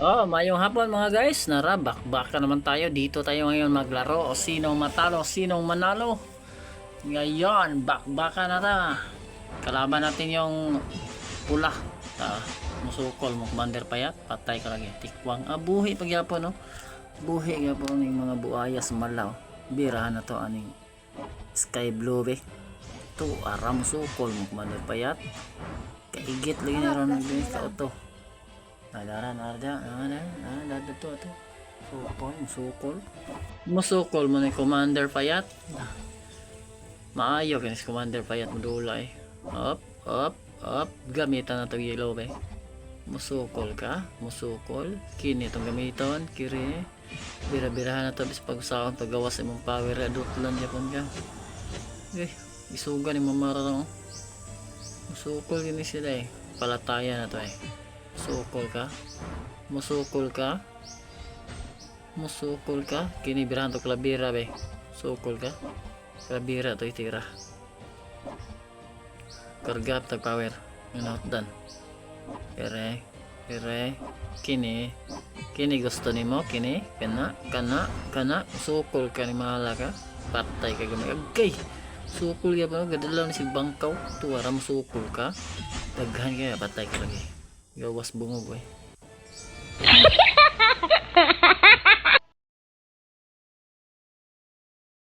Oh, mayong hapon mga guys. Nara, bakbaka naman tayo. Dito tayo ngayon maglaro. O sinong matalo, sinong manalo. Ngayon, bakbaka na ta. Kalaban natin yung pula. Musukol mo, Commander Payat. Patay ka lagi. Tikwang. Buhi pagyapon, no? Buhi gyapon ng mga buaya sa malaw. Birahan na to aning sky blue be. To aram musukol mo, Commander Payat. Kaigit lagi na ron ng ka to. Nadaran arda, dada to ato. Musukol. Musukol mo ni Commander Payat. Maayo kini si Commander Payat modulay. Up. Gamitan na to yellow be. Musukol ka, musukol. Kini itong gamiton, kiri. Bira-birahan na to bis pag-usaon paggawas imong power adutlan yapon ka. Okay, isugan ni mamarang. Musukol gini sila eh. Palatayan na to eh. Musukol ka. Musukol ka. Kini birahan to kalabira be. Musukol ka. Kalabira to itira. Karga tag power. Not done. Kere. Kini gusto nimo kini. Kana. Musukol ka ni mahala ka. Patay ka gamay. Agay. Sukol ka ba? Gadalaw ni si bangkaw. Tuwara musukol ka. Daghan kaya patay ka lagi. Gawas bungog eh.